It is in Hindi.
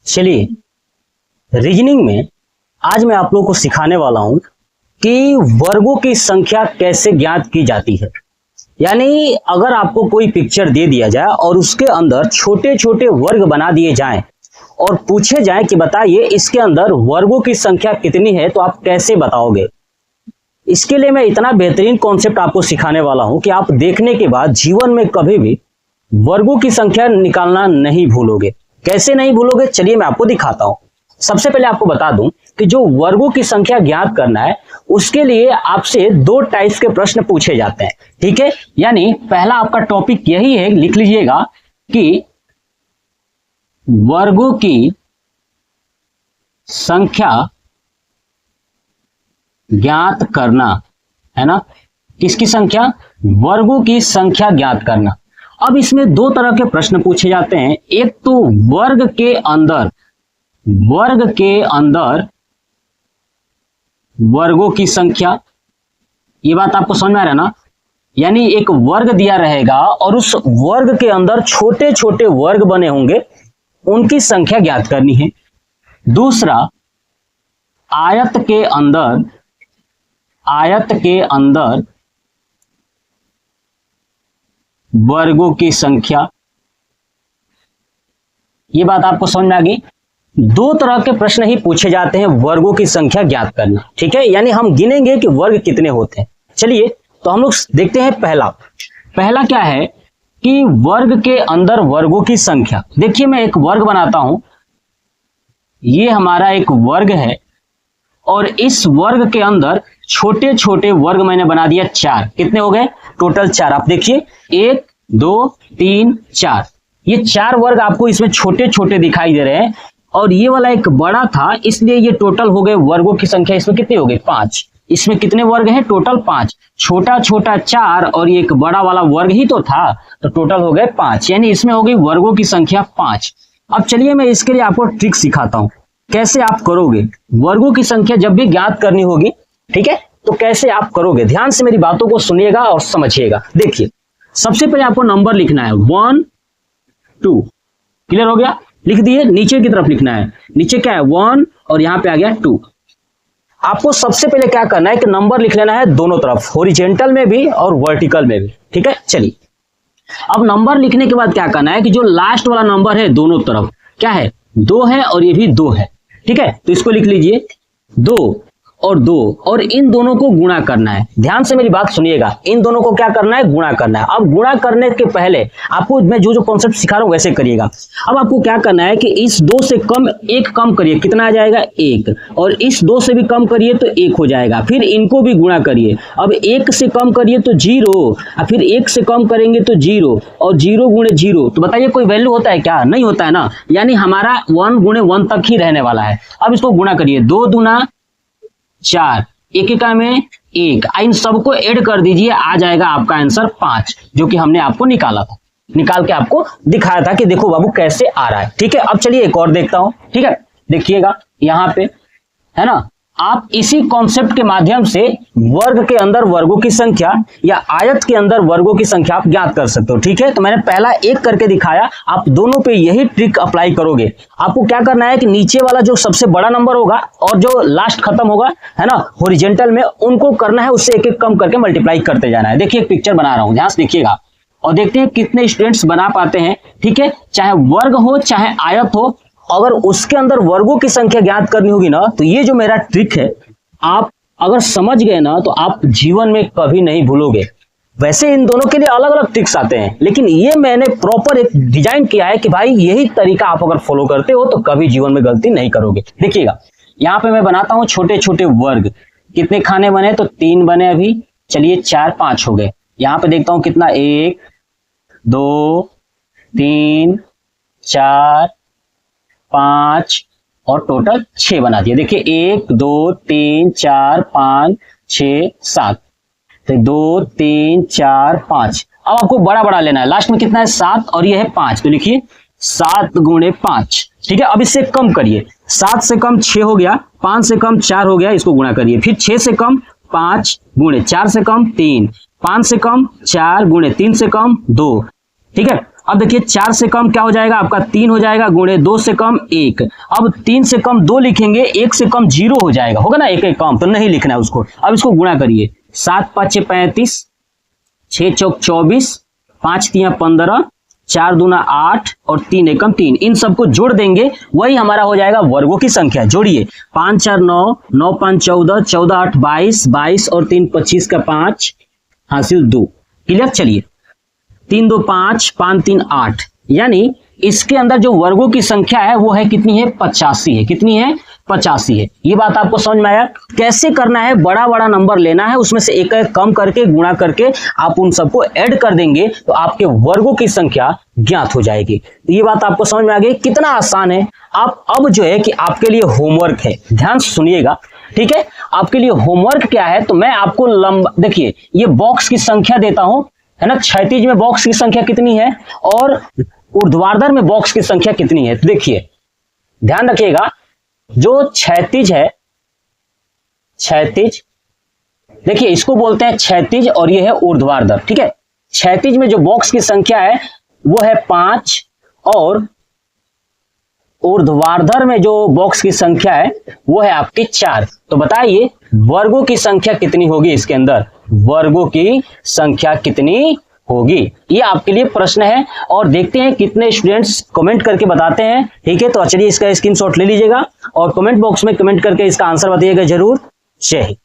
चलिए, रीजनिंग में आज मैं आप लोगों को सिखाने वाला हूं कि वर्गों की संख्या कैसे ज्ञात की जाती है। यानी अगर आपको कोई पिक्चर दे दिया जाए और उसके अंदर छोटे छोटे वर्ग बना दिए जाएं और पूछे जाए कि बताइए इसके अंदर वर्गों की संख्या कितनी है, तो आप कैसे बताओगे। इसके लिए मैं इतना बेहतरीन कॉन्सेप्ट आपको सिखाने वाला हूं कि आप देखने के बाद जीवन में कभी भी वर्गों की संख्या निकालना नहीं भूलोगे। कैसे नहीं भूलोगे, चलिए मैं आपको दिखाता हूं। सबसे पहले आपको बता दूं कि जो वर्गों की संख्या ज्ञात करना है उसके लिए आपसे दो टाइप्स के प्रश्न पूछे जाते हैं, ठीक है। यानी पहला आपका टॉपिक यही है, लिख लीजिएगा कि वर्गों की संख्या ज्ञात करना, है ना। किसकी संख्या? वर्गों की संख्या ज्ञात करना। अब इसमें दो तरह के प्रश्न पूछे जाते हैं। एक तो वर्ग के अंदर वर्गों की संख्या, ये बात आपको समझ में आ रहा है ना। यानी एक वर्ग दिया रहेगा और उस वर्ग के अंदर छोटे छोटे वर्ग बने होंगे, उनकी संख्या ज्ञात करनी है। दूसरा, आयत के अंदर वर्गों की संख्या। ये बात आपको समझ में आ गई। दो तरह के प्रश्न ही पूछे जाते हैं वर्गों की संख्या ज्ञात करना, ठीक है। यानी हम गिनेंगे कि वर्ग कितने होते हैं। चलिए तो हम लोग देखते हैं पहला क्या है कि वर्ग के अंदर वर्गों की संख्या। देखिए मैं एक वर्ग बनाता हूं, ये हमारा एक वर्ग है और इस वर्ग के अंदर छोटे छोटे वर्ग मैंने बना दिया 4। कितने हो गए? टोटल 4। आप देखिए 1 2 3 4, ये 4 वर्ग आपको इसमें छोटे छोटे दिखाई दे रहे हैं और ये वाला एक बड़ा था, इसलिए ये टोटल हो गए वर्गों की संख्या। इसमें कितने हो गए? 5। इसमें कितने वर्ग हैं? टोटल 5। छोटा छोटा 4 और ये एक बड़ा वाला वर्ग ही तो था, तो टोटल हो गए 5। यानी इसमें हो गई वर्गों की संख्या 5। अब चलिए मैं इसके लिए आपको ट्रिक सिखाता हूं, कैसे आप करोगे। वर्गों की संख्या जब भी ज्ञात करनी होगी, ठीक है, तो कैसे आप करोगे। ध्यान से मेरी बातों को सुनिएगा और समझिएगा। देखिए सबसे पहले आपको नंबर लिखना है 1 2। क्लियर हो गया? लिख दिए। नीचे की तरफ लिखना है, नीचे क्या है? 1 और यहां पे आ गया 2। आपको सबसे पहले क्या करना है कि नंबर लिख लेना है दोनों तरफ, हॉरिजॉन्टल में भी और वर्टिकल में भी, ठीक है। चलिए अब नंबर लिखने के बाद क्या करना है कि जो लास्ट वाला नंबर है दोनों तरफ क्या है? 2 है और ये भी 2 है, ठीक है। तो इसको लिख लीजिए 2 और 2 और इन दोनों को गुणा करना है। ध्यान से मेरी बात सुनिएगा, इन दोनों को क्या करना है? गुणा करना है। अब गुणा करने के पहले आपको मैं जो कॉन्सेप्ट सिखा रहा हूं वैसे करिएगा। अब आपको क्या करना है कि इस 2 से कम 1 कम करिए, कितना आ जाएगा? 1। और इस 2 से भी कम करिए तो 1 हो जाएगा। फिर इनको भी गुणा करिए। अब 1 से कम करिए तो 0 और फिर 1 से कम करेंगे तो 0 और 0 गुणे 0। तो बताइए कोई वैल्यू होता है क्या? नहीं होता है ना। यानी हमारा 1 गुणे 1 तक ही रहने वाला है। अब इसको गुणा करिए, 2 दूना 4, 1 एका में 1। इन सबको ऐड कर दीजिए, आ जाएगा आपका आंसर 5, जो कि हमने आपको निकाला था, निकाल के आपको दिखाया था कि देखो बाबू कैसे आ रहा है, ठीक है। अब चलिए एक और देखता हूं, ठीक है। देखिएगा यहां पे, है ना, आप इसी कॉन्सेप्ट के माध्यम से वर्ग के अंदर वर्गों की संख्या या आयत के अंदर वर्गों की संख्या आप ज्ञात कर सकते हो, ठीक है। तो मैंने पहला एक करके दिखाया, आप दोनों पे यही ट्रिक अप्लाई करोगे। आपको क्या करना है कि नीचे वाला जो सबसे बड़ा नंबर होगा और जो लास्ट खत्म होगा, है ना, हॉरिजॉन्टल में, उनको करना है उससे एक एक कम करके मल्टीप्लाई करते जाना है। देखिए एक पिक्चर बना रहा हूं, ध्यान से देखिएगा और देखते हैं कितने स्टूडेंट्स बना पाते हैं, ठीक है। चाहे वर्ग हो चाहे आयत हो, अगर उसके अंदर वर्गों की संख्या ज्ञात करनी होगी ना, तो ये जो मेरा ट्रिक है आप अगर समझ गए ना तो आप जीवन में कभी नहीं भूलोगे। वैसे इन दोनों के लिए अलग अलग ट्रिक्स आते हैं, लेकिन ये मैंने प्रॉपर एक डिजाइन किया है कि भाई यही तरीका आप अगर फॉलो करते हो तो कभी जीवन में गलती नहीं करोगे। देखिएगा यहां पे मैं बनाता हूं छोटे छोटे वर्ग। कितने खाने बने? तो 3 बने अभी। चलिए 4 5 हो गए। यहां पे देखता हूं कितना, 1 2 3 4 5 और टोटल 6 बना दिए। देखिए 1 2 3 4 5 6 7, तो 2 3 4 5। अब आपको बड़ा बड़ा लेना है, लास्ट में कितना है? 7 और ये है 5, तो लिखिए 7 गुणे 5, ठीक है। अब इससे कम करिए, 7 से कम 6 हो गया, 5 से कम 4 हो गया, इसको गुणा करिए। फिर 6 से कम 5 गुणे 4 से कम 3, 5 से कम 4 गुणे 3 से कम 2, ठीक है। अब देखिए 4 से कम क्या हो जाएगा आपका 3 हो जाएगा, गुणे 2 से कम 1। अब 3 से कम 2 लिखेंगे, 1 से कम 0 हो जाएगा, होगा ना, एक कम तो नहीं लिखना है उसको। अब इसको गुणा करिए, 7 5 6 35, 6 चौक 24, 5 3 15, 4 दूना 8 और 3 एकम 3, इन सबको जोड़ देंगे, वही हमारा हो जाएगा वर्गों की संख्या। जोड़िए, 5 4 9, 9 5 14, 14 8 22, 22 और 3 25 का 5 हासिल 2। क्लियर। चलिए 3 2 5, 5 3 8, यानी इसके अंदर जो वर्गों की संख्या है वो है कितनी है, 85 है। कितनी है, 85 है। ये बात आपको समझ में आया। कैसे करना है, बड़ा बड़ा नंबर लेना है, उसमें से एक एक कम करके गुणा करके आप उन सबको ऐड कर देंगे तो आपके वर्गों की संख्या ज्ञात हो जाएगी। तो ये बात आपको समझ में आ गई, कितना आसान है। आप अब जो है कि आपके लिए होमवर्क है, ध्यान से सुनिएगा, ठीक है। आपके लिए होमवर्क क्या है, तो मैं आपको लंबा, देखिए ये बॉक्स की संख्या देता हूं, है ना, क्षैतिज में बॉक्स की संख्या कितनी है और ऊर्ध्वाधर में बॉक्स की संख्या कितनी है। देखिए ध्यान रखिएगा, जो क्षैतिज है, क्षैतिज, देखिए इसको बोलते हैं क्षैतिज और ये है ऊर्ध्वाधर, ठीक है। क्षैतिज में जो बॉक्स की संख्या है वो है 5 और ऊर्ध्वाधर में जो बॉक्स की संख्या है वो है आपकी 4। तो बताइए वर्गों की संख्या कितनी होगी, इसके अंदर वर्गों की संख्या कितनी होगी, ये आपके लिए प्रश्न है। और देखते हैं कितने स्टूडेंट्स कमेंट करके बताते हैं, ठीक है। तो चलिए इसका स्क्रीनशॉट ले लीजिएगा और कमेंट बॉक्स में कमेंट करके इसका आंसर बताइएगा जरूर। जय हिंद।